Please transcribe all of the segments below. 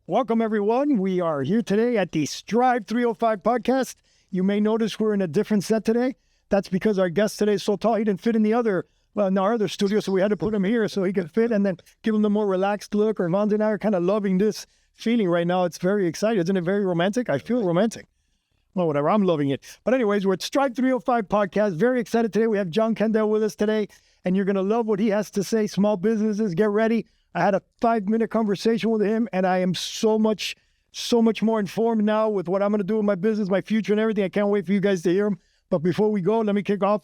Welcome, everyone. We are here today at the Strive305 podcast. You may notice we're in a different set today. That's because our guest today is so tall, he didn't fit in our other studio, so we had to put him here so he could fit and then give him the more relaxed look. Irvans and I are kind of loving this feeling right now. It's very exciting. Isn't it very romantic? I feel romantic. Well, whatever. I'm loving it. But anyways, we're at Strive305 podcast. Very excited today. We have John Kendale with us today, and you're going to love what he has to say. Small businesses, get ready. I had a 5-minute conversation with him, and I am so much more informed now with what I'm going to do with my business, my future, and everything. I can't wait for you guys to hear him. But before we go, let me kick off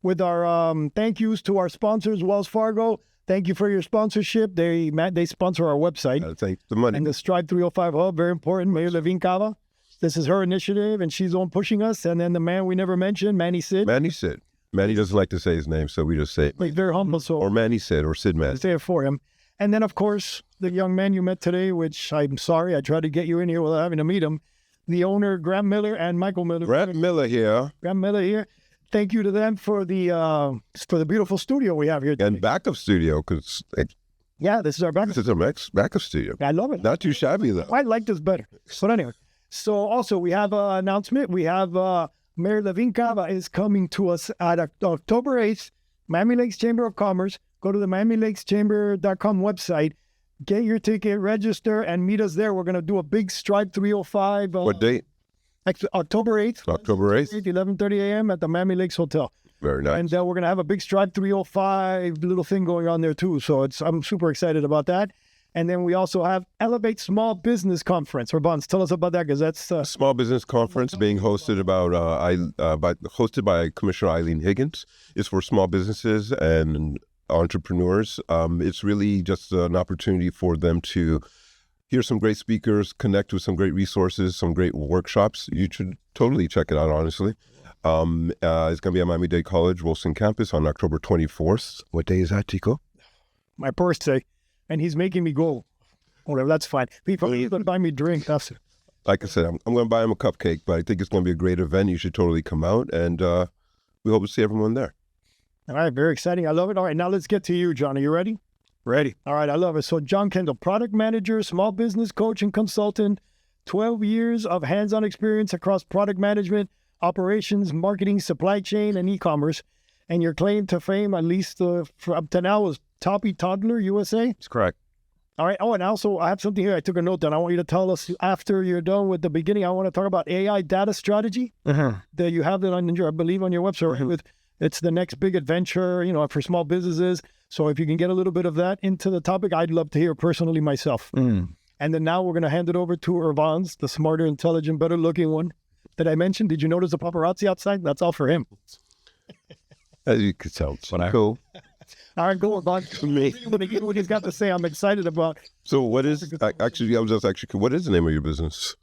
with our thank yous to our sponsors, Wells Fargo. Thank you for your sponsorship. They sponsor our website. Thank the money. And the Strive305 Hub, very important. Mayor Levine Cava. This is her initiative, and she's the one pushing us. And then the man we never mentioned, Manny Sid. Manny doesn't like to say his name, so we just say it. Like, very humble. So or Manny Sid or Sid Man. Say it for him. And then, of course, the young man you met today, which I'm sorry, I tried to get you in here without having to meet him. The owner, Graham Miller and Michael Miller. Graham Miller here. Thank you to them for the beautiful studio we have here today. And backup studio, because this is our backup. This is our backup studio. I love it. Not too shabby, though. I like this better. But anyway, so also we have an announcement. We have Mayor Levine Cava is coming to us at October 8th, Miami Lakes Chamber of Commerce. Go to the MiamiLakesChamber.com website, get your ticket, register, and meet us there. We're going to do a big Strive305. What date? October 8th. October 8th. 11:30 a.m. at the Miami Lakes Hotel. Very nice. And we're going to have a big Strive305 little thing going on there too. So I'm super excited about that. And then we also have Elevate Small Business Conference. Irvans, tell us about that, because that's Small Business Conference being hosted by Commissioner Eileen Higgins. It's for small businesses and entrepreneurs. It's really just an opportunity for them to hear some great speakers, connect with some great resources, some great workshops. You should totally check it out, honestly. It's going to be at Miami-Dade College, Wilson campus on October 24th. What day is that, Tico? My birthday, and he's making me go. Whatever, that's fine. He's going to buy me a drink. That's it. Like I said, I'm going to buy him a cupcake, but I think it's going to be a great event. You should totally come out, and we hope to see everyone there. All right, very exciting. I love it. All right, now let's get to you, John. Are you ready? Ready. All right, I love it. So John Kendall, product manager, small business coach and consultant, 12 years of hands-on experience across product management, operations, marketing, supply chain, and e-commerce. And your claim to fame, at least for up to now, was Toppy Toddler USA? That's correct. All right. Oh, and also I have something here. I took a note down. I want you to tell us after you're done with the beginning. I want to talk about AI data strategy that you have that on your, I believe, on your website. Right? It's the next big adventure, for small businesses. So if you can get a little bit of that into the topic, I'd love to hear personally myself. And then now we're going to hand it over to Irvans, the smarter, intelligent, better looking one that I mentioned. Did you notice the paparazzi outside? That's all for him. As you could tell. Cool. All right, go on. Me. What he's got to say, I'm excited about. So what is, what is the name of your business?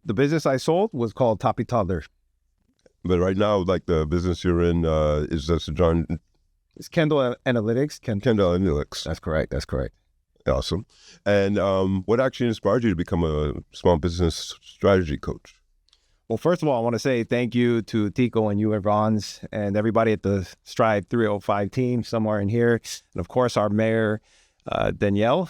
The business I sold was called Toppy Toddler. But right now, like the business you're in, is this John? It's Kendall Analytics. Kendall Analytics. That's correct. Awesome. And what actually inspired you to become a small business strategy coach? Well, first of all, I want to say thank you to Tico and you, Irvans, and everybody at the Strive305 team somewhere in here. And of course, our mayor, Daniela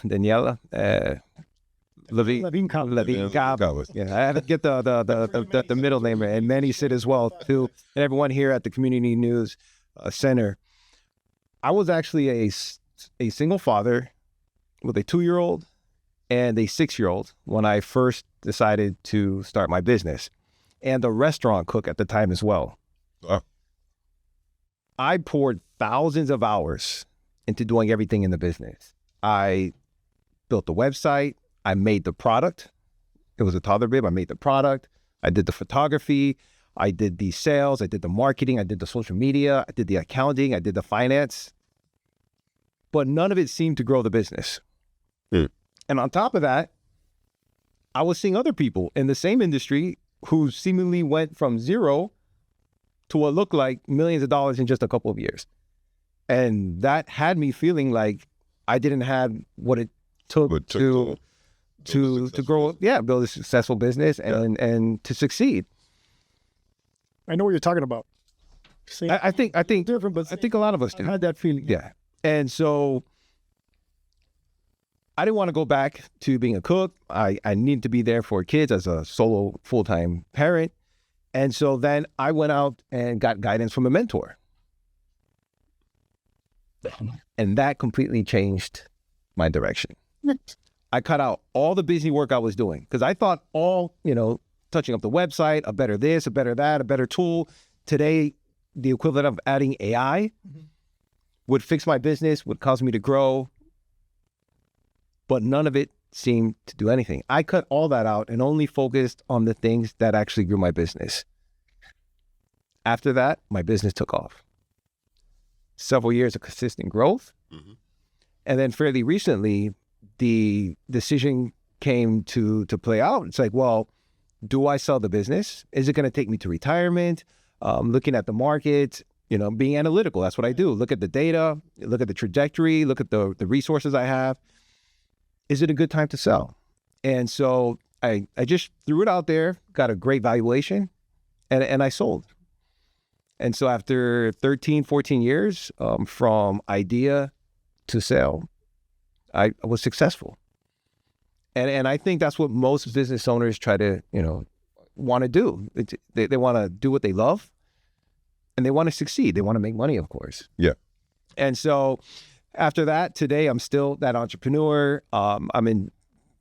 Levine Cava. Yeah, I had to get the middle name, and Manny Sid as well, too. And everyone here at the Community News Center. I was actually a single father with a 2-year-old and a 6-year-old when I first decided to start my business, and a restaurant cook at the time as well. Wow. I poured thousands of hours into doing everything in the business. I built the website. I made the product. It was a toddler bib. I made the product. I did the photography. I did the sales. I did the marketing. I did the social media. I did the accounting. I did the finance. But none of it seemed to grow the business. And on top of that, I was seeing other people in the same industry who seemingly went from zero to what looked like millions of dollars in just a couple of years. And that had me feeling like I didn't have what it took to grow, build a successful business and to succeed. I know what you're talking about. I think different, but I think a lot of us do. I had that feeling. Yeah. And so I didn't want to go back to being a cook. I needed to be there for kids as a solo full-time parent. And so then I went out and got guidance from a mentor. And that completely changed my direction. I cut out all the busy work I was doing because I thought touching up the website, a better this, a better that, a better tool. Today, the equivalent of adding AI would fix my business, would cause me to grow, but none of it seemed to do anything. I cut all that out and only focused on the things that actually grew my business. After that, my business took off. Several years of consistent growth. And then fairly recently, the decision came to play out. It's like, well, do I sell the business? Is it going to take me to retirement? Looking at the market, being analytical. That's what I do. Look at the data, look at the trajectory, look at the resources I have. Is it a good time to sell? And so I just threw it out there, got a great valuation, and I sold. And so after 13, 14 years, from idea to sale, I was successful. And I think that's what most business owners try to, want to do. They want to do what they love, and they want to succeed. They want to make money, of course. Yeah. And so after that, today, I'm still that entrepreneur. I'm in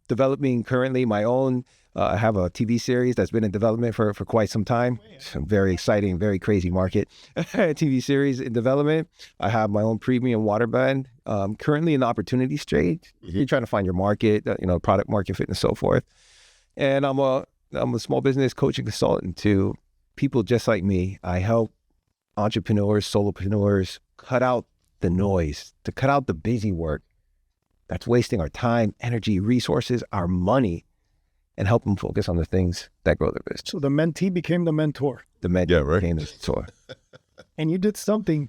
developing currently my own. I have a TV series that's been in development for quite some time. It's a very exciting, very crazy market. TV series in development. I have my own premium water brand. Currently in the opportunity stage. You're trying to find your market, product market fit and so forth. And I'm a small business coaching consultant to people just like me. I help entrepreneurs, solopreneurs cut out the noise, to cut out the busy work that's wasting our time, energy, resources, our money, and help them focus on the things that grow their business. So the mentee became the mentor. The mentee became the mentor. And you did something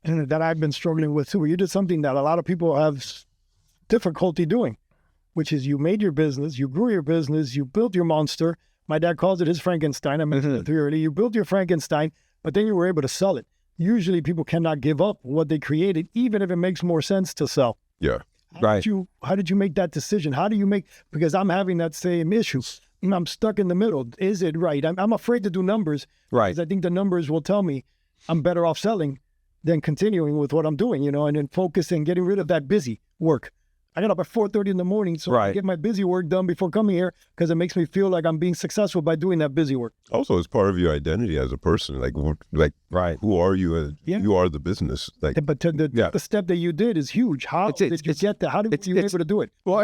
that I've been struggling with too. You did something that a lot of people have difficulty doing, which is you made your business, you grew your business, you built your monster. My dad calls it his Frankenstein. I mentioned it earlier. You built your Frankenstein, but then you were able to sell it. Usually people cannot give up what they created, even if it makes more sense to sell. Yeah. How did you make that decision? Because I'm having that same issue. I'm stuck in the middle. Is it right? I'm afraid to do numbers. Right. Because I think the numbers will tell me I'm better off selling than continuing with what I'm doing, and then focusing, getting rid of that busy work. I got up at 4:30 in the morning so I can get my busy work done before coming here because it makes me feel like I'm being successful by doing that busy work. Also, it's part of your identity as a person. Who are you? You are the business. But the step that you did is huge. How did you get there? How did you able to do it? Well,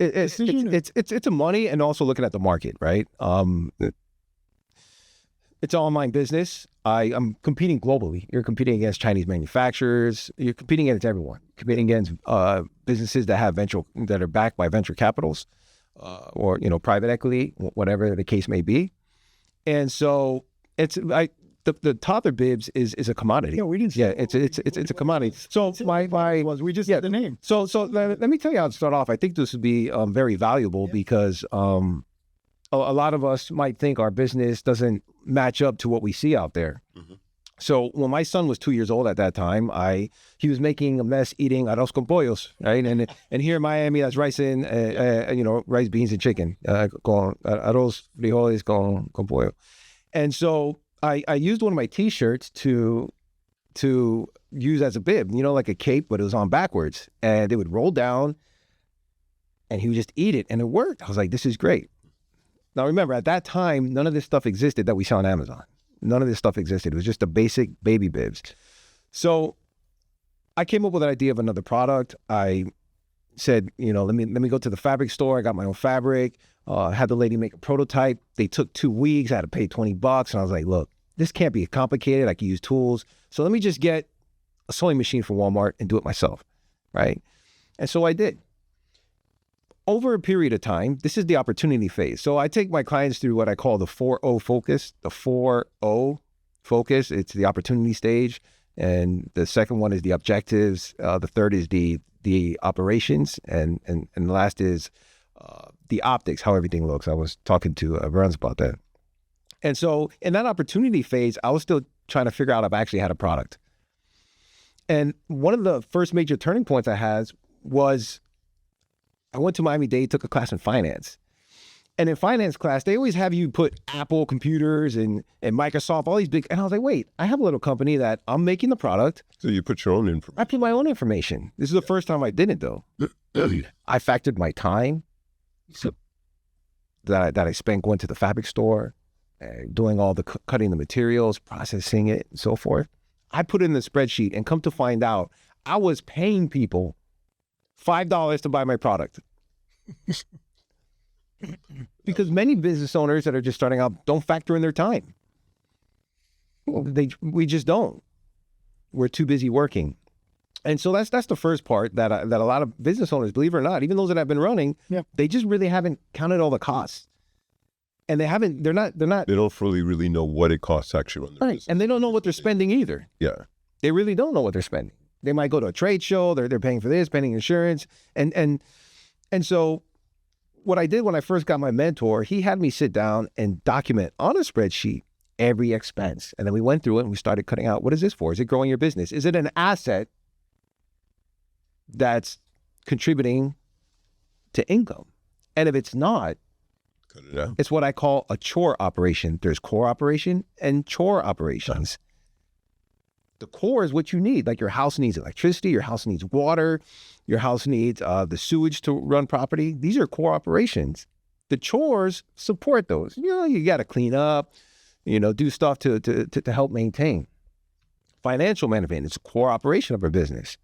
it's a money and also looking at the market, right? It's an online business. I'm competing globally. You're competing against Chinese manufacturers. You're competing against everyone. Competing against businesses that are backed by venture capitals, or private equity, whatever the case may be. And so it's the toddler bibs is a commodity. Yeah, we didn't. Yeah, it's a commodity. So we just said the name. So let me tell you how to start off. I think this would be very valuable because a lot of us might think our business doesn't match up to what we see out there. So when my son was 2 years old at that time, he was making a mess eating arroz con pollos, right? And here in Miami, that's rice and rice, beans, and chicken, con arroz, frijoles con pollo. And so I used one of my T-shirts to use as a bib, like a cape, but it was on backwards, and it would roll down, and he would just eat it, and it worked. I was like, this is great. Now, remember, at that time, none of this stuff existed that we sell on Amazon. None of this stuff existed. It was just the basic baby bibs. So I came up with an idea of another product. I said, let me go to the fabric store. I got my own fabric. Had the lady make a prototype. They took 2 weeks. I had to pay $20. And I was like, look, this can't be complicated. I can use tools. So let me just get a sewing machine from Walmart and do it myself, right? And so I did. Over a period of time, this is the opportunity phase. So I take my clients through what I call the 4O focus. The 4O focus, it's the opportunity stage. And the second one is the objectives. The third is the the operations, and the last is the optics, how everything looks. I was talking to Irvans about that. And so in that opportunity phase, I was still trying to figure out if I actually had a product. And one of the first major turning points I had was I went to Miami-Dade, took a class in finance. And in finance class, they always have you put Apple computers and Microsoft, all these big, and I was like, wait, I have a little company that I'm making the product. So you put your own information. I put my own information. This is the first time I didn't, though. I factored my time that I spent going to the fabric store, doing all the cutting the materials, processing it, and so forth. I put it in the spreadsheet, and come to find out, I was paying people $5 to buy my product. Because many business owners that are just starting out don't factor in their time. We just don't. We're too busy working. And so that's the first part that a lot of business owners, believe it or not, even those that have been running, they just really haven't counted all the costs. And they don't fully really know what it costs to actually run their business. And they don't know what they're spending either. Yeah. They really don't know what they're spending. They might go to a trade show, they're paying for this, paying insurance. And so what I did when I first got my mentor, he had me sit down and document on a spreadsheet every expense. And then we went through it and we started cutting out, what is this for? Is it growing your business? Is it an asset that's contributing to income? And if it's not, cut it out. It's what I call a chore operation. There's core operation and chore operations. The core is what you need. Like your house needs electricity, your house needs water, your house needs the sewage to run property. These are core operations. The chores support those. You got to clean up, do stuff to help maintain. Financial management is a core operation of our business.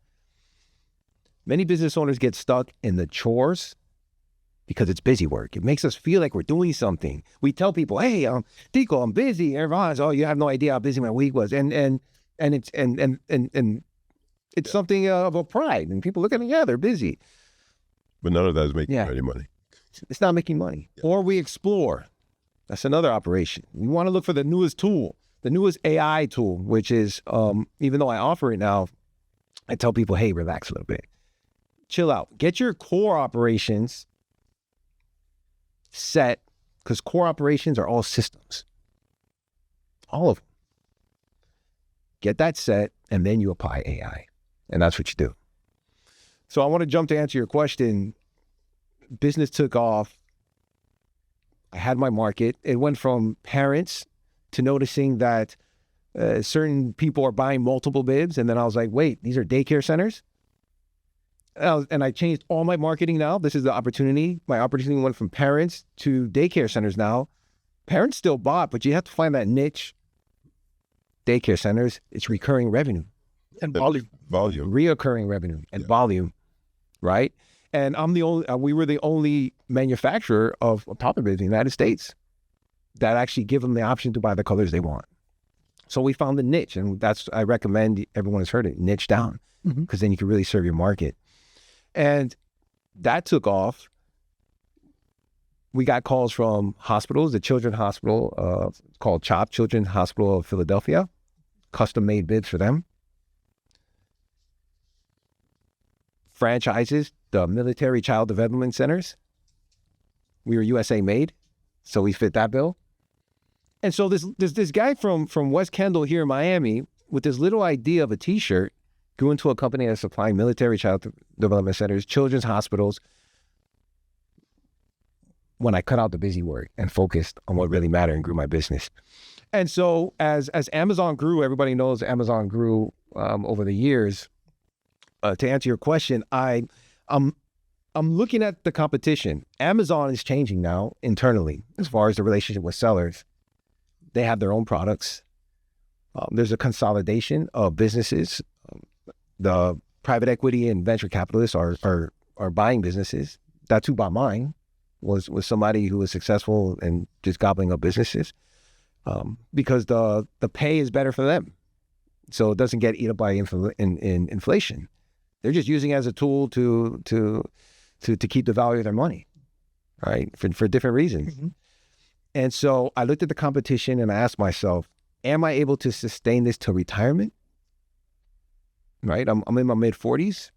Many business owners get stuck in the chores because it's busy work. It makes us feel like we're doing something. We tell people, hey, Tico, I'm busy. Everyone's, oh, you have no idea how busy my week was. And it's something of a pride. And people look at me, yeah, they're busy. But none of that is making any money. It's not making money. Yeah. Or we explore. That's another operation. We want to look for the newest tool, the newest AI tool, which is, even though I offer it now, I tell people, hey, relax a little bit. Chill out. Get your core operations set, because core operations are all systems. All of them. Get that set, and then you apply AI. And that's what you do. So I want to jump to answer your question. Business took off. I had my market. It went from parents to noticing that certain people are buying multiple bibs. And then I was like, wait, these are daycare centers? And I changed all my marketing now. This is the opportunity. My opportunity went from parents to daycare centers now. Parents still bought, but you have to find that niche. Daycare centers, it's recurring revenue. And volume. Reoccurring revenue and volume, right? And we were the only manufacturer of topper bibs in the United States that actually give them the option to buy the colors they want. So we found the niche, and I recommend everyone has heard it, niche down, because then you can really serve your market. And that took off. We got calls from hospitals, the Children's Hospital, called CHOP, Children's Hospital of Philadelphia, custom-made bibs for them. Franchises, the military child development centers. We were USA made, so we fit that bill. And so this guy from West Kendall here in Miami with this little idea of a T-shirt grew into a company that's supplying military child development centers, children's hospitals, when I cut out the busy work and focused on what really mattered and grew my business. And so as Amazon grew, everybody knows Amazon grew over the years. To answer your question, I'm looking at the competition. Amazon is changing now internally as far as the relationship with sellers. They have their own products. There's a consolidation of businesses. The private equity and venture capitalists are buying businesses. That's who bought mine, was somebody who was successful in just gobbling up businesses, because the pay is better for them. So it doesn't get eaten up by inflation. They're just using it as a tool to keep the value of their money, right? For different reasons. Mm-hmm. And so I looked at the competition and I asked myself, am I able to sustain this till retirement? Right? I'm in my mid-40s.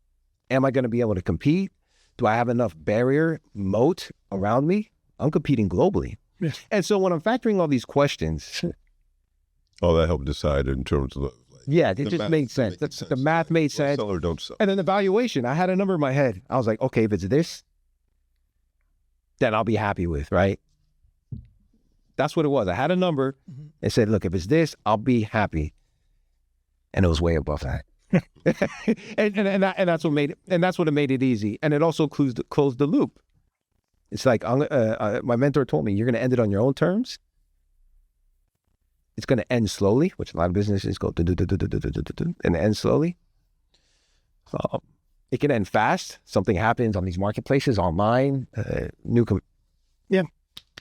Am I going to be able to compete? Do I have enough barrier, moat around me? I'm competing globally. Yeah. And so when I'm factoring all these questions, All that helped decide in terms of it just made sense. The math made sense. Sell or don't sell. And then the valuation, I had a number in my head. I was like, okay, if it's this, then I'll be happy with, right? That's what it was. I had a number and said, look, if it's this, I'll be happy. And it was way above that. and that's what made it, and that's what it made it easy. And it also closed the loop. It's like my mentor told me, you're going to end it on your own terms. It's going to end slowly, which a lot of businesses go and end slowly. It can end fast. Something happens on these marketplaces, online,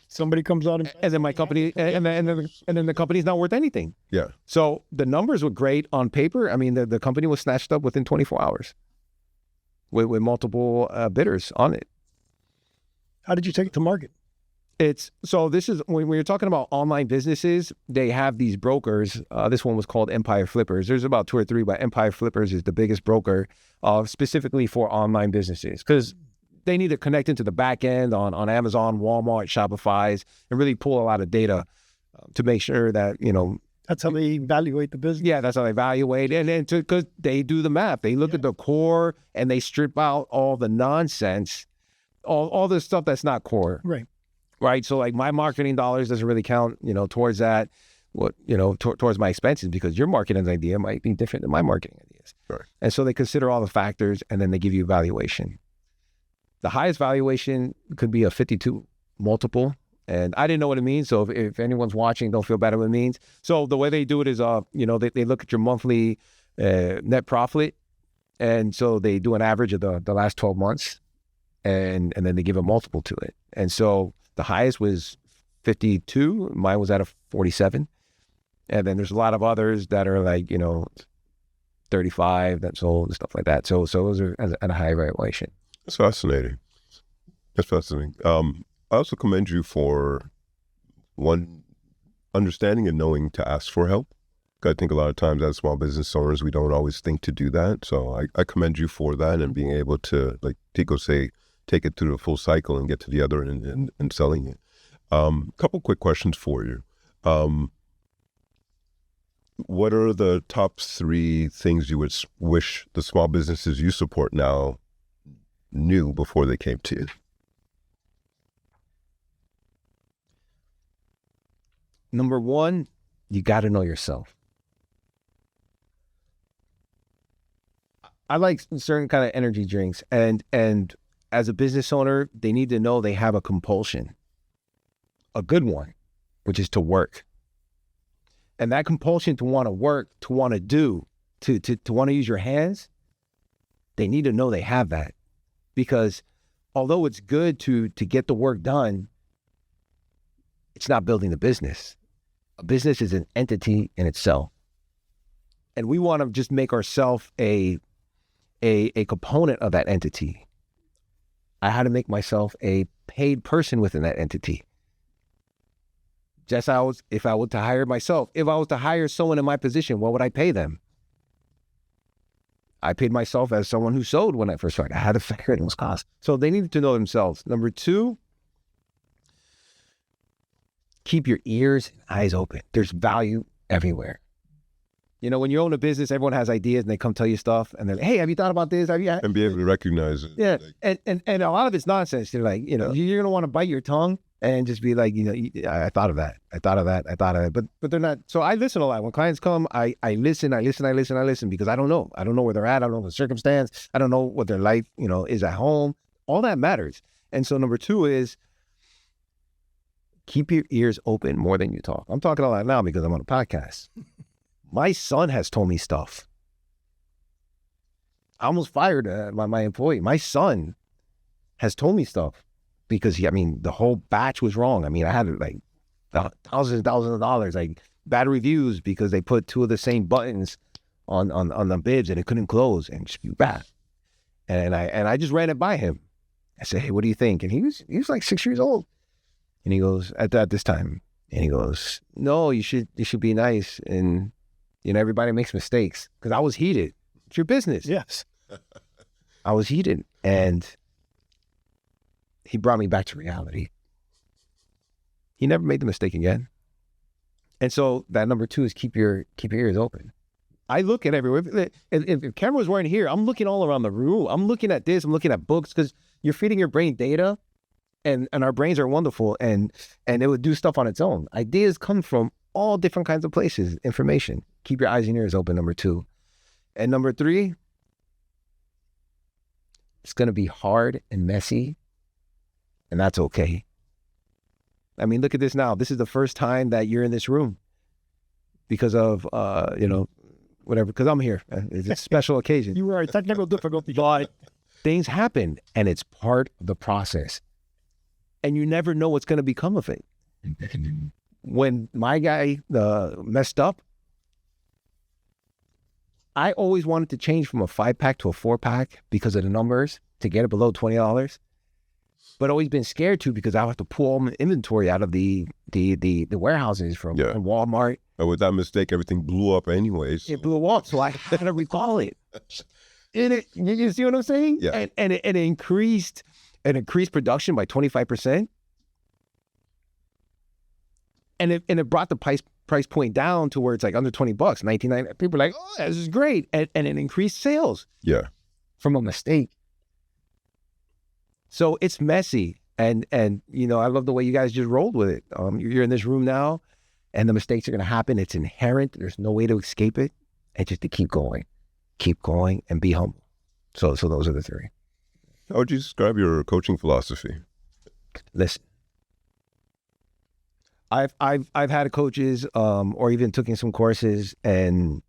Somebody comes out and then my company, and then the company's not worth anything. Yeah. So the numbers were great on paper. I mean, the company was snatched up within 24 hours with multiple bidders on it. How did you take it to market? This is when you're talking about online businesses, they have these brokers. This one was called Empire Flippers. There's about 2 or 3, but Empire Flippers is the biggest broker specifically for online businesses because they need to connect into the back end on Amazon, Walmart, Shopify's, and really pull a lot of data to make sure that, That's how they evaluate the business. Yeah, that's how they evaluate. And because they do the math. They look at the core and they strip out all the nonsense, all the stuff that's not core. Right. Right. So like my marketing dollars doesn't really count, towards that, towards my expenses because your marketing idea might be different than my marketing ideas. Right. And so they consider all the factors and then they give you a valuation. The highest valuation could be a 52 multiple. And I didn't know what it means. So if anyone's watching, don't feel bad at what it means. So the way they do it is, they look at your monthly net profit. And so they do an average of the last 12 months and then they give a multiple to it. And so the highest was 52. Mine was at a 47. And then there's a lot of others that are like, 35 that sold and stuff like that. So those are at a high valuation. That's fascinating. I also commend you for one, understanding and knowing to ask for help. I think a lot of times as small business owners, we don't always think to do that. So I commend you for that and being able to, like Tico say, take it through the full cycle and get to the other end and selling it. Couple quick questions for you. What are the top 3 things you would wish the small businesses you support now knew before they came to you? Number 1, you got to know yourself. I like certain kind of energy drinks, and as a business owner, they need to know they have a compulsion, a good one, which is to work. And that compulsion to want to work, to want to do, to want to use your hands, they need to know they have that. Because although it's good to get the work done, it's not building the business. A business is an entity in itself. And we want to just make ourselves a component of that entity. I had to make myself a paid person within that entity. If I was to hire myself, if I was to hire someone in my position, what would I pay them? I paid myself as someone who sewed when I first started. I had to figure those costs. So they needed to know themselves. Number 2, keep your ears and eyes open. There's value everywhere. When you own a business, everyone has ideas and they come tell you stuff and they're like, hey, have you thought about this? And be able to recognize it. Yeah. And a lot of it's nonsense. They're like, you're going to want to bite your tongue and just be like, I thought of that. I thought of that. But they're not. So I listen a lot. When clients come, I listen because I don't know. I don't know where they're at. I don't know the circumstance. I don't know what their life, is at home. All that matters. And so number 2 is keep your ears open more than you talk. I'm talking a lot now because I'm on a podcast. My son has told me stuff. I almost fired my employee. My son has told me stuff because the whole batch was wrong. I had like thousands and thousands of dollars, like bad reviews because they put 2 of the same buttons on the bibs and it couldn't close and just bad. And I just ran it by him. I said, hey, what do you think? And he was like 6 years old. And he goes, at this time, and he goes, no, you should be nice. And everybody makes mistakes because I was heated. It's your business. Yes. I was heated, and he brought me back to reality. He never made the mistake again. And so that number 2 is keep your ears open. I look at everywhere. If cameras weren't here, I'm looking all around the room. I'm looking at this. I'm looking at books, because you're feeding your brain data, and our brains are wonderful, and it would do stuff on its own. Ideas come from all different kinds of places. Information. Keep your eyes and ears open. Number 2, and number 3. It's going to be hard and messy, and that's okay. I mean, look at this now. This is the first time that you're in this room because of, whatever, because I'm here. It's a special occasion. You were a technical difficulty. But things happen, and it's part of the process. And you never know what's going to become of it. When my guy messed up, I always wanted to change from a 5-pack to a 4-pack because of the numbers, to get it below $20. But always been scared to, because I have to pull all my inventory out of the warehouses from Walmart. And with that mistake, everything blew up anyways. It blew up, so I had to recall it. You see what I'm saying? Yeah. And it increased production by 25%. And it brought the price point down to where it's like under $20, $19.99. People are like, oh, this is great. And it increased sales. Yeah. From a mistake. So it's messy. And I love the way you guys just rolled with it. You're in this room now, and the mistakes are going to happen. It's inherent. There's no way to escape it. And just to keep going and be humble. So those are the 3. How would you describe your coaching philosophy? Listen. I've had coaches, or even taking some courses, and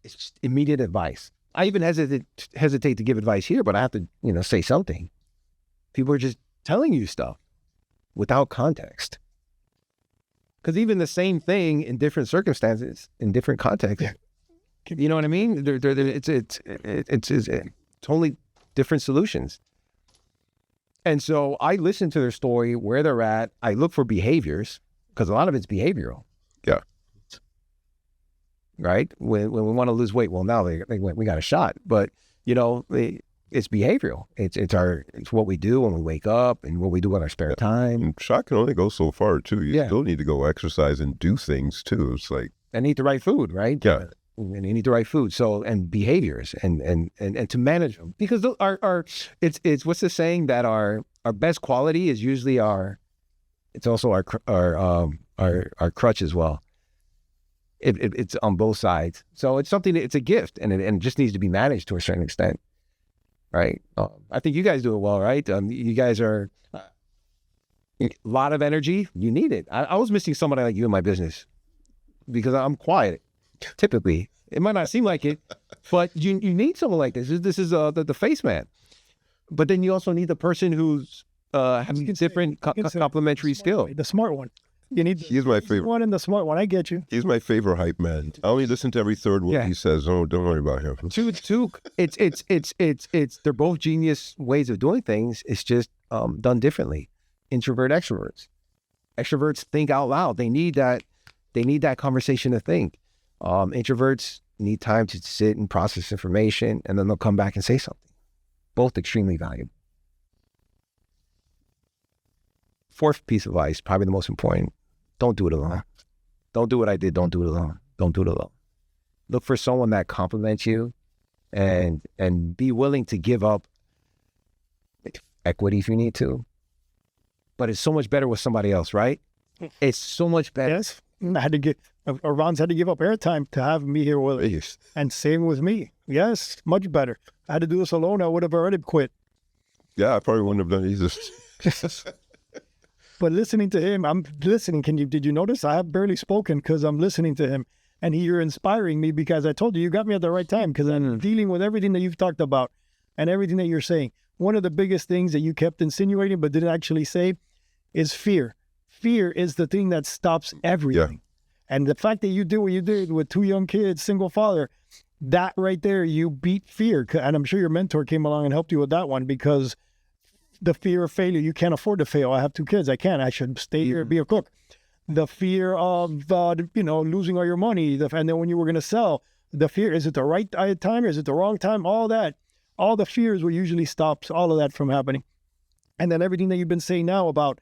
it's just immediate advice. I even hesitate to give advice here, but I have to, say something. People are just telling you stuff without context. Because even the same thing in different circumstances, in different contexts, you know what I mean? It's totally different solutions. And so I listen to their story, where they're at. I look for behaviors, because a lot of it's behavioral. Yeah. Right? When we want to lose weight, well, now we got a shot. But, it's behavioral. It's what we do when we wake up, and what we do in our spare time. And shot can only go so far too. You still need to go exercise and do things too. It's like, and eat the right food, right? Yeah. And you need the right food. So, and behaviors and to manage them, because it's what's the saying, that our best quality is usually it's also our crutch as well. It's on both sides. So it's something it's a gift, and it just needs to be managed to a certain extent. Right. I think you guys do it well, right? You guys are a lot of energy. You need it. I was missing somebody like you in my business, because I'm quiet. Typically, it might not seem like it, but you need someone like this. This is the face man. But then you also need the person who's having different complementary skill. The smart one. You need. He's my favorite one, and the smart one. I get you. He's my favorite hype man. I only listen to every third word he says. Oh, don't worry about him. Two. It's. They're both genius ways of doing things. It's just done differently. Introvert, extroverts. Extroverts think out loud. They need that. They need that conversation to think. Introverts need time to sit and process information, and then they'll come back and say something. Both extremely valuable. 4th piece of advice, probably the most important. Don't do it alone. Don't do what I did. Don't do it alone. Don't do it alone. Look for someone that compliments you, and be willing to give up equity if you need to. But it's so much better with somebody else, right? It's so much better. Yes. Irvans had to give up airtime to have me here with him. And same with me. Yes, much better. I had to do this alone. I would have already quit. Yeah, I probably wouldn't have done it either. But listening to him, I'm listening. Did you notice? I have barely spoken because I'm listening to him. And you're inspiring me, because I told you got me at the right time, because I'm dealing with everything that you've talked about and everything that you're saying. One of the biggest things that you kept insinuating but didn't actually say is fear. Fear is the thing that stops everything. Yeah. And the fact that you did what you did with 2 young kids, single father, that right there, you beat fear. And I'm sure your mentor came along and helped you with that one, because the fear of failure, you can't afford to fail. I have 2 kids. I can't. I should stay here and be a cook. The fear of, losing all your money. And then when you were going to sell, the fear, is it the right time? Is it the wrong time? All that. all the fears what usually stops all of that from happening. And then everything that you've been saying now about,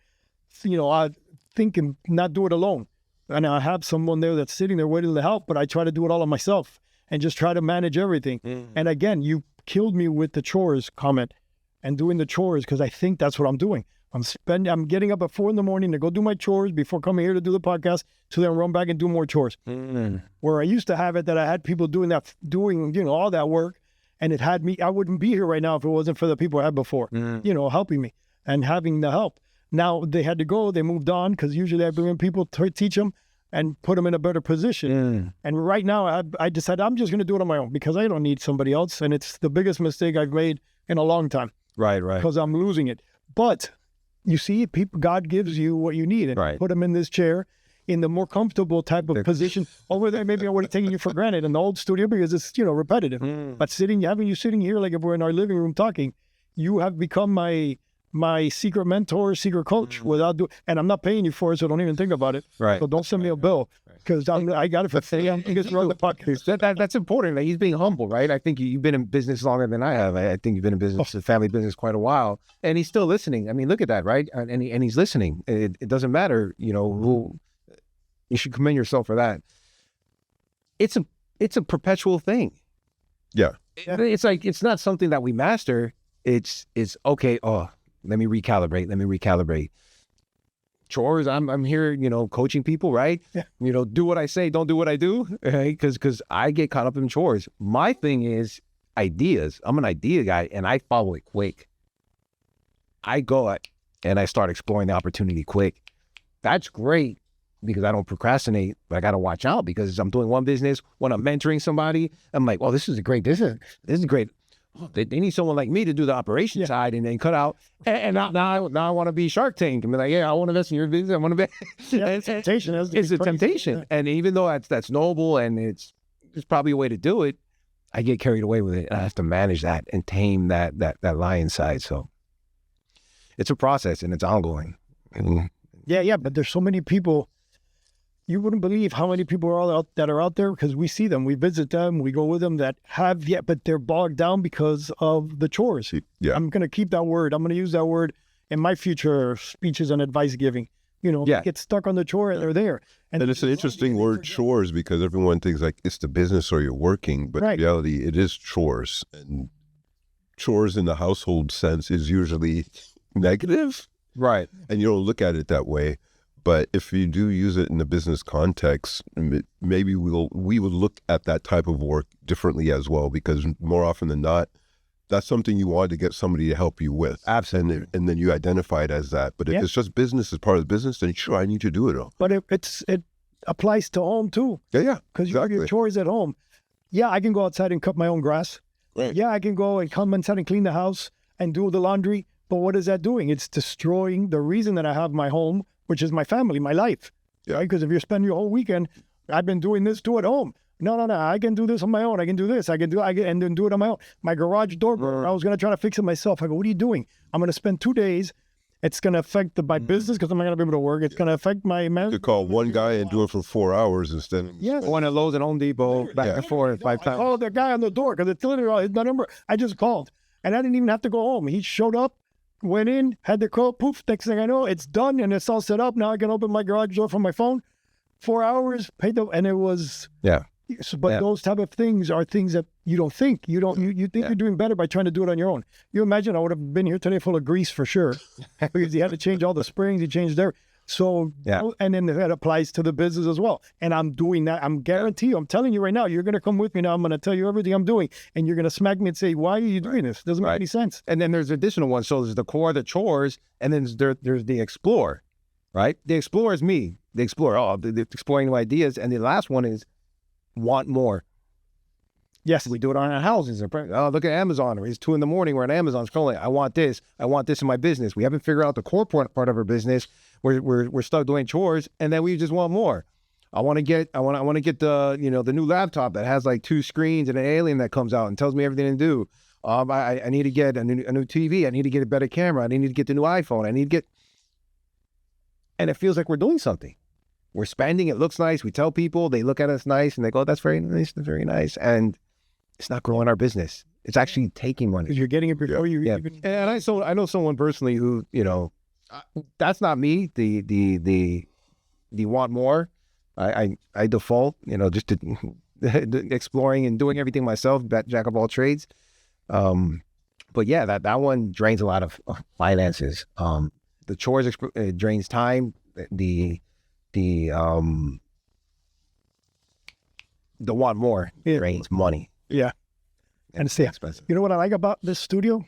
I think and not do it alone. And I have someone there that's sitting there waiting to help, but I try to do it all on myself and just try to manage everything. And again, you killed me with the chores comment and doing the chores, because I think that's what I'm doing. I'm getting up at 4 a.m. to go do my chores before coming here to do the podcast, to then run back and do more chores. Where I used to have it that I had people doing all that work, and it had me, I wouldn't be here right now if it wasn't for the people I had before, helping me and having the help. Now they had to go, they moved on, because usually I bring in people to teach them and put them in a better position. And right now I decided I'm just going to do it on my own, because I don't need somebody else. And it's the biggest mistake I've made in a long time. Right. Because I'm losing it. But you see, God gives you what you need, and put them in this chair in the more comfortable type of position. Over there, maybe I would have taken you for granted in the old studio, because it's, repetitive. But having you sitting here, like if we're in our living room talking, you have become my secret mentor, secret coach, and I'm not paying you for it, so don't even think about it. So don't send me a bill, because I got it for free. I'm going to run the podcast. That's important. Like, he's being humble, right? I think you've been in business longer than I have. I think you've been in business, the family business, quite a while, and he's still listening. I mean, look at that, right? And he's listening. It doesn't matter, who. You should commend yourself for that. It's a perpetual thing. Yeah. It's like, it's not something that we master. It's okay. Let me recalibrate. Chores, I'm here, coaching people, right? Yeah. Do what I say, don't do what I do, right? Because I get caught up in chores. My thing is ideas. I'm an idea guy, and I follow it quick. I go and I start exploring the opportunity quick. That's great, because I don't procrastinate, but I got to watch out, because I'm doing one business, when I'm mentoring somebody, I'm like, well, this is a great business. This is great. They need someone like me to do the operation side and then cut out. And now I want to be Shark Tank and be like, I want to invest in your business. I want to be. It's a temptation. It's a temptation. Yeah. And even though that's noble and it's probably a way to do it, I get carried away with it. And I have to manage that and tame that lion side. So it's a process, and it's ongoing. Yeah. But there's so many people. You wouldn't believe how many people are out there, because we see them, we visit them, we go with them, that have but they're bogged down because of the chores. Yeah. I'm going to keep that word. I'm going to use that word in my future speeches and advice giving. Get stuck on the chore, they're there. And it's an interesting word, chores, because everyone thinks like it's the business or you're working, but in reality, it is chores. And chores in the household sense is usually negative. Right. And you don't look at it that way. But if you do use it in the business context, maybe we would look at that type of work differently as well, because more often than not, that's something you want to get somebody to help you with. Absolutely. And then you identify it as that. But if it's just business as part of the business, then sure, I need to do it all. But it applies to home too. Yeah. Because you have your chores at home. Yeah, I can go outside and cut my own grass. Right. Yeah, I can go and come inside and clean the house and do the laundry. But what is that doing? It's destroying the reason that I have my home, which is my family, my life. Yeah. Right? Because if you're spending your whole weekend, I've been doing this too at home. No, I can do this on my own. I can do this. And then do it on my own. My garage door, I was going to try to fix it myself. I go, what are you doing? I'm going to spend 2 days. It's going to affect my business, because I'm not going to be able to work. It's going to affect my marriage. You could call one guy and do it for 4 hours instead of... Yes. One at Lowe's and Home Depot, back and forth 5 times. I called the guy on the door, because it's literally his number. I just called. And I didn't even have to go home. He showed up, went in, had the call, poof, next thing I know, it's done and it's all set up. Now I can open my garage door from my phone. 4 hours, paid and it was... Yeah. So, but those type of things are things that you don't think. You think you're doing better by trying to do it on your own. You imagine I would have been here today full of grease for sure, because he had to change all the springs. He changed there. So, and then that applies to the business as well. And I'm doing that. I'm telling you right now, you're going to come with me now. I'm going to tell you everything I'm doing. And you're going to smack me and say, why are you doing this? Doesn't make any sense. And then there's additional ones. So there's the core, the chores, and then there's the explore, right? The explorer is me. The explorer, the exploring new ideas. And the last one is want more. Yes. We do it on our houses. Look at Amazon. It's 2 a.m. We're on Amazon scrolling. I want this in my business. We haven't figured out the core part of our business. We're stuck doing chores, and then we just want more. I want to get the the new laptop that has like 2 screens and an alien that comes out and tells me everything to do. I need to get a new TV. I need to get a better camera. I need to get the new iPhone. And it feels like we're doing something. We're spending. It looks nice. We tell people. They look at us nice, and they go, "That's very nice. That's very nice." And it's not growing our business. It's actually taking money. Because you're getting it before you Yeah, even. and I know someone personally who, you know, that's not me. The want more. I default, you know, just to exploring and doing everything myself, jack of all trades. But yeah, that one drains a lot of finances. The chores drains time. The want more drains money. Yeah. And see, Expensive. you know what I like about this studio?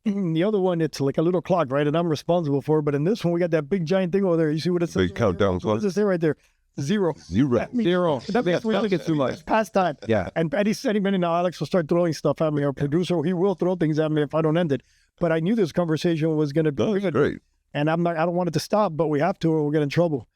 The other one, it's like a little clock, right? And I'm responsible for it. But in this one, we got that big giant thing over there. You see what it says? Big countdown What does it say right there? Zero. Zero. That means- Zero. That means That's get too much. it's past time. Yeah. And any minute now, Alex will start throwing stuff at me. Our producer, he will throw things at me if I don't end it. But I knew this conversation was going to be That's good. great. And I don't want it to stop, but we have to or we'll get in trouble.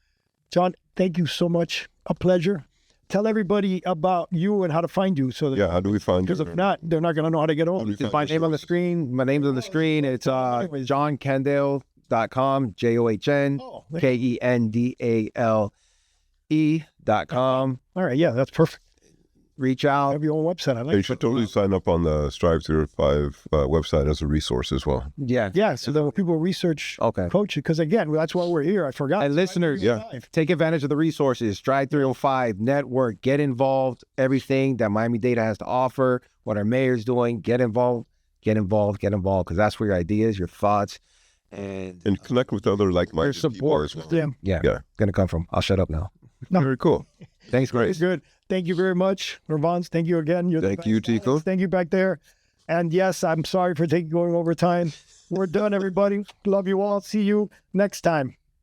John, thank you so much. A pleasure. Tell everybody about you and how to find you. So that, Yeah, how do we find because you? if not, they're not going to know how to get How do on. we It's find my your name on the sources? screen. My name's on the screen. It's johnkendale.com, JOHNKENDALE.com. All right. Yeah, that's perfect. Reach I out. have your own website. I You like should totally sign up on the Strive305 website as a resource as well. Yeah. Yeah, so that when people research Okay. coaching, because again, that's why we're here. I forgot. And listeners, Yeah. take advantage of the resources. Strive305 network. Get involved. Everything that Miami-Dade has to offer. What our mayor's doing. Get involved. Get involved. Get involved. Because that's where your ideas, your thoughts, and And connect with other like-minded Their people support. as well. Yeah, yeah, gonna come from. I'll shut up now. No. Very cool. Thanks, Grace. good. Thank you very much, Irvans. Thank you again. You're the Thank you, best. Tico. Alex, thank you back there. And yes, I'm sorry for going over time. We're done, everybody. Love you all. See you next time.